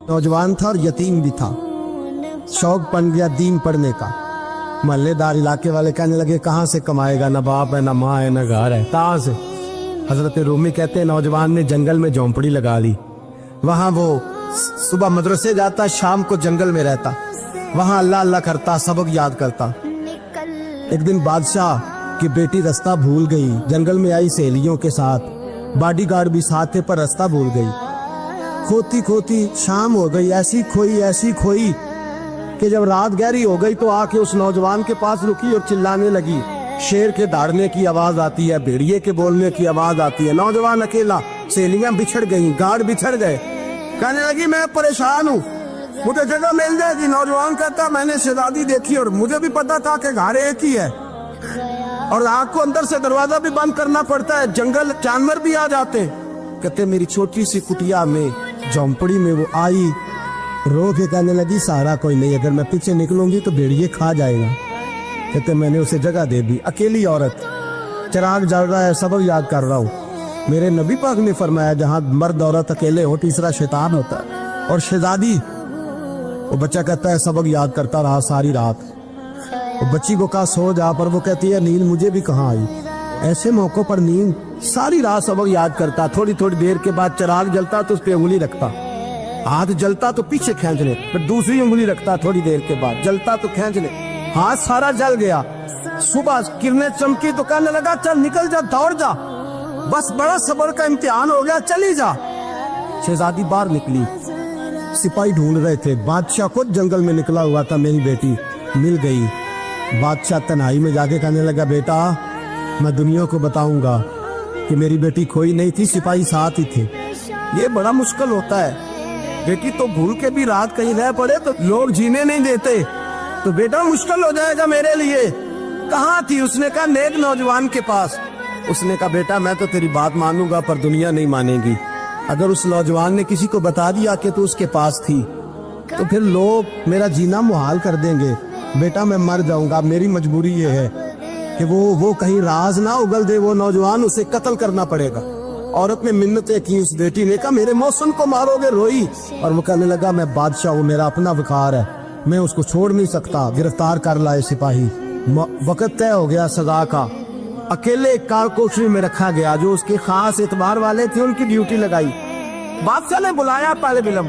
नौजवान था और यतीम भी था। शौक बन गया दीन पढ़ने का। महल्लेदार इलाके वाले कहने लगे कहाँ से कमाएगा, ना बाप है ना माँ है ना घर है, कहाँ से। हजरत रूमी कहते हैं नौजवान ने जंगल में झोंपड़ी लगा ली। वहां वो सुबह मदरसे जाता, शाम को जंगल में रहता, वहां अल्लाह अल्लाह करता, सबक याद करता। एक दिन बादशाह की बेटी रास्ता भूल गई, जंगल में आई सहेलियों के साथ, बॉडीगार्ड भी साथ थे पर रास्ता भूल गई। खोती खोती शाम हो गई, ऐसी खोई कि जब रात गहरी हो गई तो आके उस नौजवान के पास रुकी और चिल्लाने लगी। शेर के दौड़ने की आवाज आती है, भेड़िए के बोलने की आवाज आती है। नौजवान अकेला, सहेलियां बिछड़ गई, गार्ड बिछड़ गए। कहने लगी मैं परेशान हूँ, मुझे जगह मिल जाएगी। नौजवान कहता मैंने शहजादी देखी और मुझे भी पता था कि घर एक ही है और आग को अंदर से दरवाजा भी बंद करना पड़ता है, जंगल जानवर भी आ जाते। कहते मेरी छोटी सी कुटिया में, झोंपड़ी में वो आई, रो के कहने लगी सहारा कोई नहीं, अगर मैं पीछे निकलूंगी तो भेड़िए खा जाएगा। कहते मैंने उसे जगह दे दी। अकेली औरत, चिराग जल रहा है, सबक याद कर रहा हूँ। मेरे नबी पाक ने फरमाया जहाँ मर्द औरत अकेले हो तीसरा शैतान होता है। और शहजादी, वो बच्चा कहता है सबक याद करता रहा सारी रात। वो बच्ची को कहा सो जा, पर वो कहती है नींद मुझे भी कहाँ आई। ऐसे मौकों पर नींद, सारी रात सबक याद करता। थोड़ी थोड़ी देर के बाद चिराग जलता तो उस पर उंगली रखता, हाथ जलता तो पीछे खींच ले, फिर दूसरी उंगली रखता, थोड़ी देर के बाद जलता तो खींच ले, हाथ सारा जल गया। सुबह किरणें चमकी तो कहने लगा चल निकल जा, दौड़ जा, बस बड़ा सब्र का इम्तिहान हो गया, चली जा। शहजादी बाहर निकली, सिपाही ढूंढ रहे थे। बादशाह खुद जंगल में निकला हुआ था, मेरी बेटी मिल गई। बादशाह तन्हाई में जाके कहने लगा बेटा मैं दुनिया को बताऊंगा कि मेरी बेटी खोई नहीं थी, सिपाही साथ ही थे। ये बड़ा मुश्किल होता है, बेटी तो भूल के भी रात कहीं रह पड़े तो लोग जीने नहीं देते, तो बेटा मुश्किल हो जाएगा मेरे लिए। कहाँ थी? उसने कहा नेक नौजवान के पास। उसने कहा बेटा मैं तो तेरी बात मानूंगा पर दुनिया नहीं मानेगी। अगर उस नौजवान ने किसी को बता दिया कि तू उसके पास थी तो फिर लोग मेरा जीना मुहाल कर देंगे। बेटा मैं मर जाऊंगा, मेरी मजबूरी ये है कि वो कहीं राज ना उगल दे वो नौजवान, उसे कत्ल करना पड़ेगा। औरत ने मिन्नतें की, उस बेटी ने कहा मेरे मौसम को मारोगे, रोई। और वो कहने लगा मैं बादशाह हूँ, मेरा अपना वकार है, मैं उसको छोड़ नहीं सकता। गिरफ्तार कर लाए सिपाही। वक्त तय हो गया सजा का। अकेले कार कोठरी में रखा गया, जो उसके खास एतबार वाले थे उनकी ड्यूटी लगाई। बादशाह ने बुलाया, पहले बिलम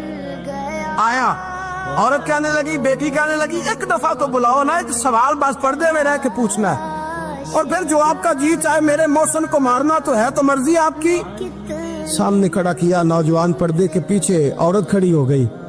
आया। औरत कहने लगी, बेटी कहने लगी एक दफा तो बुलाओ ना, एक सवाल बस पर्दे में रह के पूछना है और फिर जो आपका जी चाहे, मेरे मौसम को मारना तो है, तो मर्जी आपकी। सामने खड़ा किया, नौजवान पर्दे के पीछे, औरत खड़ी हो गई।